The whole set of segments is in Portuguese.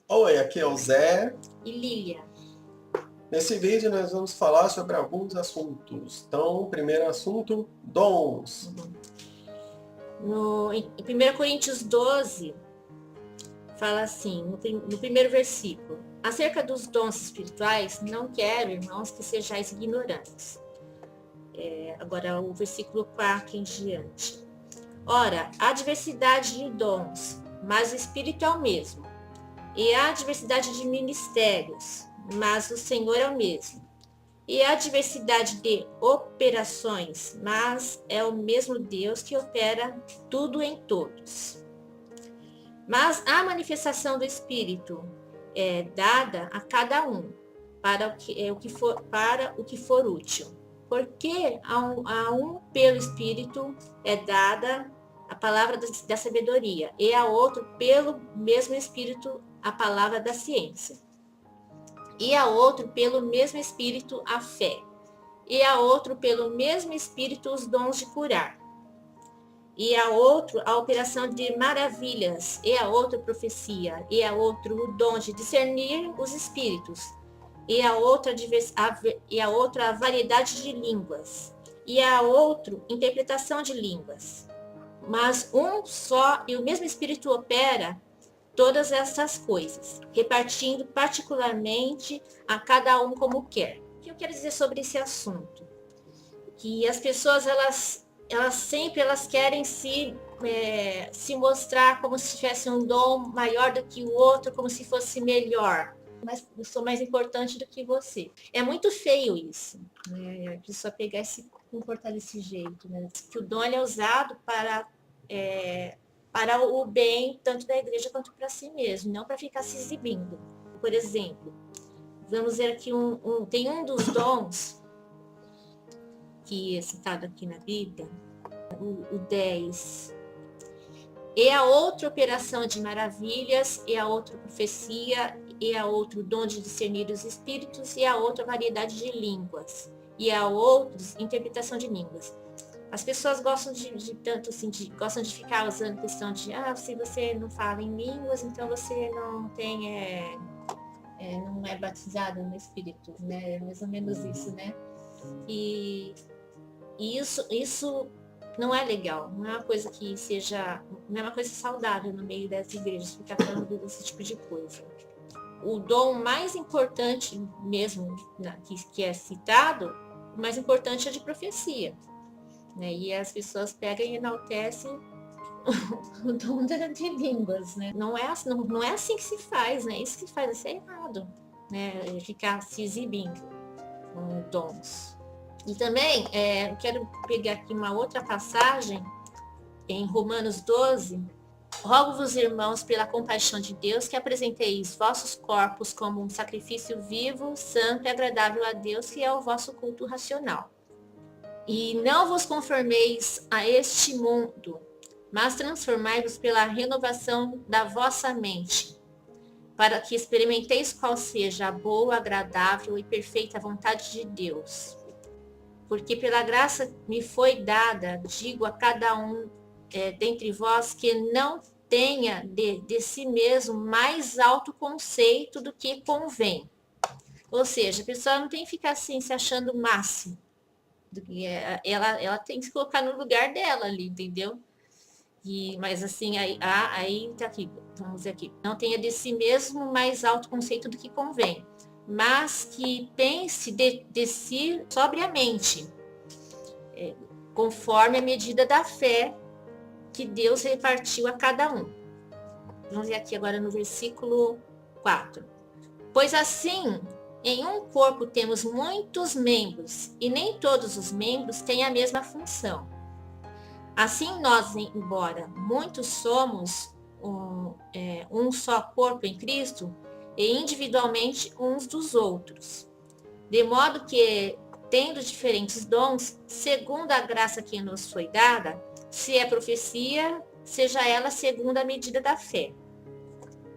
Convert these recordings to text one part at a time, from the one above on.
Oi, aqui é o Zé. E Lília. Nesse vídeo nós vamos falar sobre alguns assuntos. Então, o primeiro assunto, dons. Em 1 Coríntios 12, fala assim, no primeiro versículo: acerca dos dons espirituais, não quero, irmãos, que sejais ignorantes. Agora o versículo 4 em diante. Ora, há diversidade de dons, mas o Espírito é o mesmo. E há diversidade de ministérios, mas o Senhor é o mesmo. E há diversidade de operações, mas é o mesmo Deus que opera tudo em todos. Mas a manifestação do Espírito é dada a cada um para o que for útil. Porque a um pelo Espírito é dada a palavra da sabedoria, e a outro pelo mesmo Espírito a palavra da ciência, e a outro pelo mesmo Espírito a fé, e a outro pelo mesmo Espírito os dons de curar, e a outro a operação de maravilhas, e a outro profecia, e a outro o dom de discernir os espíritos, e a outra a variedade de línguas, e a outro interpretação de línguas. Mas um só e o mesmo Espírito opera todas essas coisas, repartindo particularmente a cada um como quer. O que eu quero dizer sobre esse assunto? Que as pessoas, elas sempre querem se mostrar como se tivesse um dom maior do que o outro, como se fosse melhor. Mas eu sou mais importante do que você. É muito feio isso, né? A pessoa pegar e se comportar desse jeito, né? Que o dom é usado para o bem, tanto da igreja quanto para si mesmo, não para ficar se exibindo. Por exemplo, vamos ver aqui tem um dos dons que é citado aqui na Bíblia, o 10. E a outra operação de maravilhas, e a outra profecia, e a outro dom de discernir os espíritos, e a outra variedade de línguas, e a outros interpretação de línguas. As pessoas gostam de tanto assim, gostam de ficar usando questão de se você não fala em línguas, então você não tem, não é batizado no Espírito, né? É mais ou menos isso, né? E isso não é legal, não é uma coisa que seja, não é uma coisa saudável no meio das igrejas, ficar falando desse tipo de coisa. O dom mais importante mesmo, que é citado, o mais importante é de profecia. Né? E as pessoas pegam e enaltecem o dom de línguas, né? Não é assim que se faz, né? Isso que faz, isso é errado, né? Ficar se exibindo com dons. E também, quero pegar aqui uma outra passagem, em Romanos 12, rogo-vos, irmãos, pela compaixão de Deus, que apresenteis vossos corpos como um sacrifício vivo, santo e agradável a Deus, que é o vosso culto racional. E não vos conformeis a este mundo, mas transformai-vos pela renovação da vossa mente, para que experimenteis qual seja a boa, agradável e perfeita vontade de Deus. Porque pela graça me foi dada, digo a cada um dentre vós, que não tenha de si mesmo mais alto conceito do que convém. Ou seja, a pessoa não tem que ficar assim se achando o máximo. Ela tem que se colocar no lugar dela ali, entendeu? Mas assim, aí tá aqui, vamos ver aqui. Não tenha de si mesmo mais alto conceito do que convém, mas que pense de si sobriamente, conforme a medida da fé que Deus repartiu a cada um. Vamos ver aqui agora no versículo 4. Pois assim, em um corpo temos muitos membros, e nem todos os membros têm a mesma função. Assim nós, embora muitos somos um só corpo em Cristo, e individualmente uns dos outros. De modo que, tendo diferentes dons, segundo a graça que nos foi dada, se é profecia, seja ela segundo a medida da fé.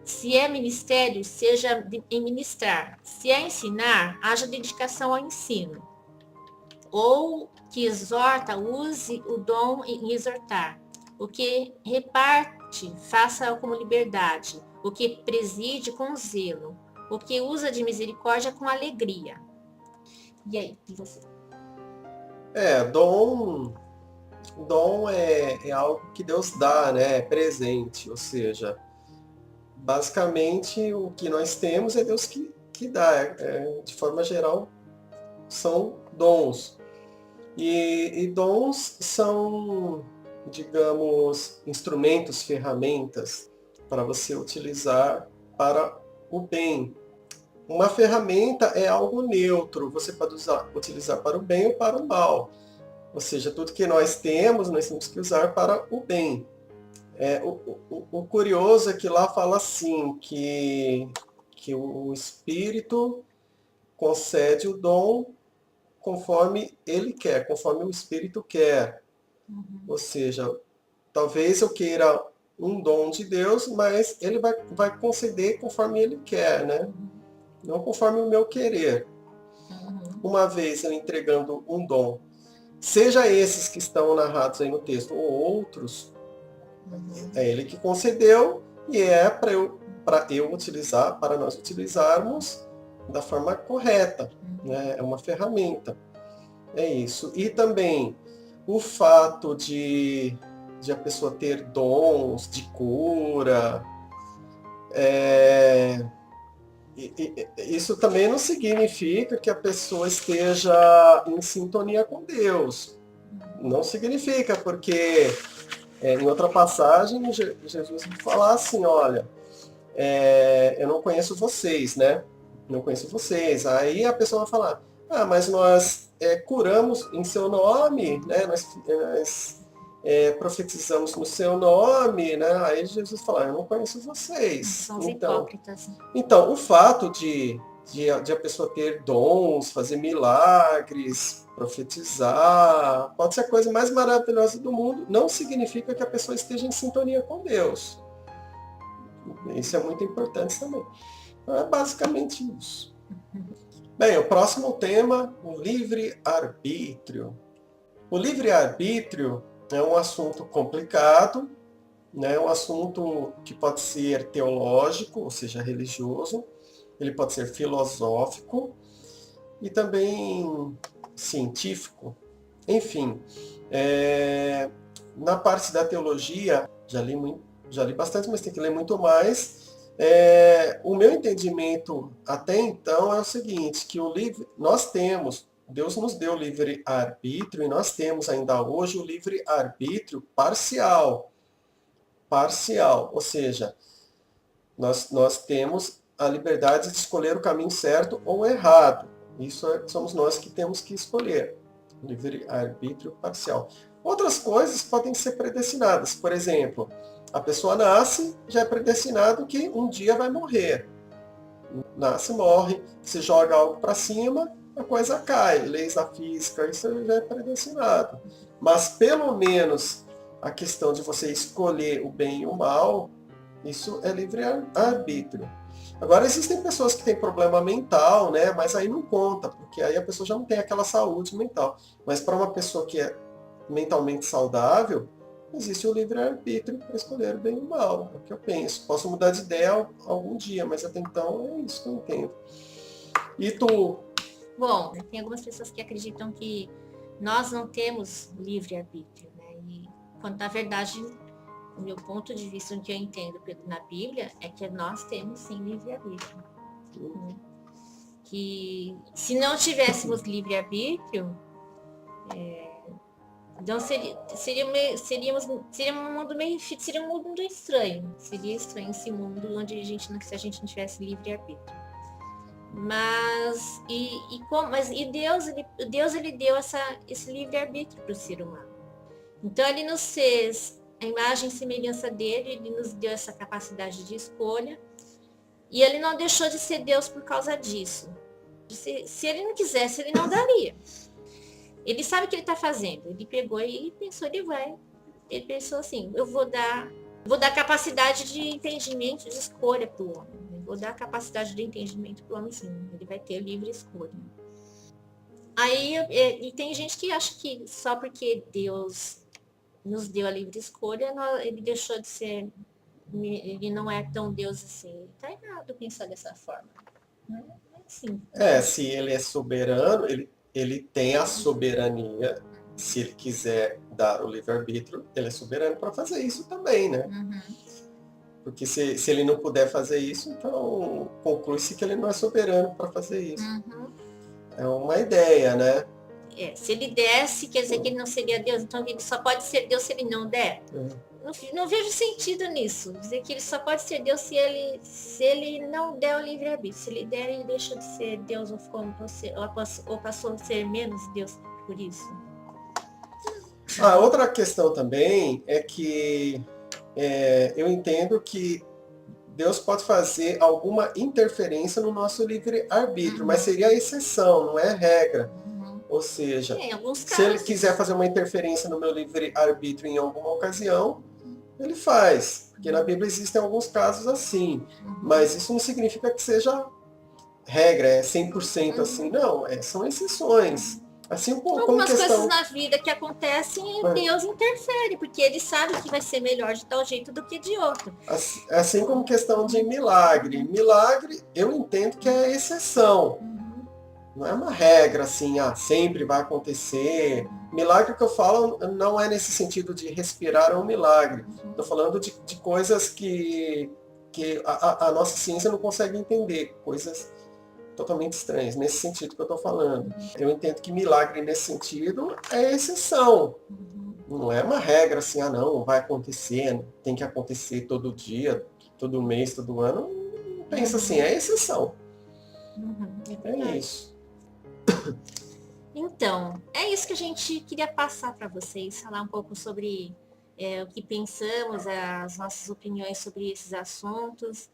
Se é ministério, seja em ministrar. Se é ensinar, haja dedicação ao ensino. Ou que exorta, use o dom em exortar. O que reparte, faça como liberdade. o que preside com zelo, o que usa de misericórdia com alegria. E aí, e você? Dom é algo que Deus dá, né? É presente, ou seja, basicamente o que nós temos é Deus que dá. De forma geral, são dons. E dons são, digamos, instrumentos, ferramentas para você utilizar para o bem. Uma ferramenta é algo neutro, você pode utilizar para o bem ou para o mal. Ou seja, tudo que nós temos que usar para o bem. O curioso é que lá fala assim, que o Espírito concede o dom conforme ele quer, conforme o Espírito quer. Ou seja, talvez eu queira um dom de Deus, mas ele vai conceder conforme ele quer, né? Não conforme o meu querer. Uma vez eu entregando um dom, seja esses que estão narrados aí no texto, ou outros, é ele que concedeu e é para eu utilizar, para nós utilizarmos da forma correta, né? É uma ferramenta. É isso. E também o fato de a pessoa ter dons de cura, isso também não significa que a pessoa esteja em sintonia com Deus. Não significa, porque em outra passagem Jesus vai falar assim, olha, eu não conheço vocês, né? Não conheço vocês. Aí a pessoa vai falar, mas nós curamos em seu nome, né? Nós profetizamos no seu nome, né? Aí Jesus fala, eu não conheço vocês. São os hipócritas. Então, o fato de a pessoa ter dons, fazer milagres, profetizar, pode ser a coisa mais maravilhosa do mundo, não significa que a pessoa esteja em sintonia com Deus. Isso é muito importante também. Então, é basicamente isso. Bem, o próximo tema, o livre-arbítrio. O livre-arbítrio é um assunto complicado, né? É um assunto que pode ser teológico, ou seja, religioso, ele pode ser filosófico e também científico. Enfim, na parte da teologia, já li bastante, mas tem que ler muito mais. O meu entendimento até então é o seguinte, que Deus nos deu o livre-arbítrio e nós temos ainda hoje o livre-arbítrio parcial. Parcial, ou seja, nós temos a liberdade de escolher o caminho certo ou errado. Isso somos nós que temos que escolher. Livre-arbítrio parcial. Outras coisas podem ser predestinadas. Por exemplo, a pessoa nasce, já é predestinado que um dia vai morrer. Nasce, morre, se joga algo para cima, a coisa cai. Leis da física, isso já é predestinado. Mas pelo menos a questão de você escolher o bem e o mal, isso é livre-arbítrio. Agora, existem pessoas que têm problema mental, né? Mas aí não conta, porque aí a pessoa já não tem aquela saúde mental. Mas para uma pessoa que é mentalmente saudável, existe o livre-arbítrio para escolher o bem e o mal. É o que eu penso. Posso mudar de ideia algum dia, mas até então é isso que eu entendo. E tu? Bom, tem algumas pessoas que acreditam que nós não temos livre-arbítrio, né? E quando na verdade, o meu ponto de vista, o que eu entendo na Bíblia, é que nós temos sim livre-arbítrio. Né? Que se não tivéssemos livre-arbítrio, então seria um mundo seria um mundo estranho. Seria estranho esse mundo onde se a gente não tivesse livre-arbítrio. Mas Deus ele deu esse livre-arbítrio para o ser humano. Então ele nos fez a imagem e semelhança dele, ele nos deu essa capacidade de escolha, e ele não deixou de ser Deus por causa disso. Se ele não quisesse, ele não daria. Ele sabe o que ele está fazendo. Ele pegou e pensou, ele pensou assim, eu vou dar capacidade de entendimento, de escolha para o homem. Eu vou dar capacidade de entendimento para o homem, sim. Ele vai ter livre escolha. Aí, e tem gente que acha que só porque Deus nos deu a livre escolha, ele deixou de ser ele não é tão Deus assim. Tá errado pensar dessa forma. Não é assim. Se ele é soberano, ele tem a soberania. Se ele quiser dar o livre-arbítrio, ele é soberano para fazer isso também, né? Uhum. Porque se ele não puder fazer isso, então conclui-se que ele não é soberano para fazer isso. Uhum. É uma ideia, né? Se ele desse, quer dizer que ele não seria Deus, então ele só pode ser Deus se ele não der. Não vejo sentido nisso. Dizer que ele só pode ser Deus se ele não der o livre-arbítrio. Se ele der, ele deixa de ser Deus ou passou a ser menos Deus por isso. Outra questão também é que eu entendo que Deus pode fazer alguma interferência no nosso livre-arbítrio, mas seria a exceção, não é a regra. Ou seja, se ele quiser fazer uma interferência no meu livre-arbítrio em alguma ocasião, ele faz. Porque na Bíblia existem alguns casos assim. Mas isso não significa que seja regra, é 100% assim. Não, são exceções. Assim como Algumas questão... coisas na vida que acontecem, Deus interfere, porque ele sabe que vai ser melhor de tal jeito do que de outro. Assim como questão de milagre. Milagre, eu entendo que é exceção. Não é uma regra assim, sempre vai acontecer. Milagre que eu falo não é nesse sentido de respirar um milagre. Estou falando de coisas que a nossa ciência não consegue entender. Coisas totalmente estranhas, nesse sentido que eu estou falando. Eu entendo que milagre nesse sentido é exceção. Não é uma regra assim, não, vai acontecer, tem que acontecer todo dia, todo mês, todo ano. Não pensa assim, é exceção. É isso. Então, é isso que a gente queria passar para vocês, falar um pouco sobre o que pensamos, as nossas opiniões sobre esses assuntos.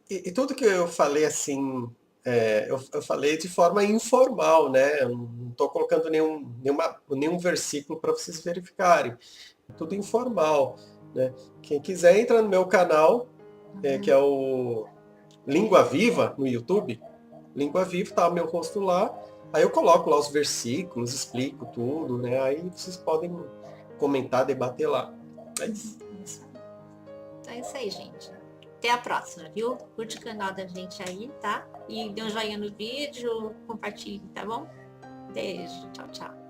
E tudo que eu falei assim, eu falei de forma informal, né? Eu não estou colocando nenhum versículo para vocês verificarem. Tudo informal, né? Quem quiser entra no meu canal, que é o Língua Viva no YouTube. Língua Viva, tá o meu rosto lá. Aí eu coloco lá os versículos, explico tudo, né? Aí vocês podem comentar, debater lá. É isso. Então é isso aí, gente. Até a próxima, viu? Curte o canal da gente aí, tá? E dê um joinha no vídeo, compartilhe, tá bom? Beijo, tchau, tchau.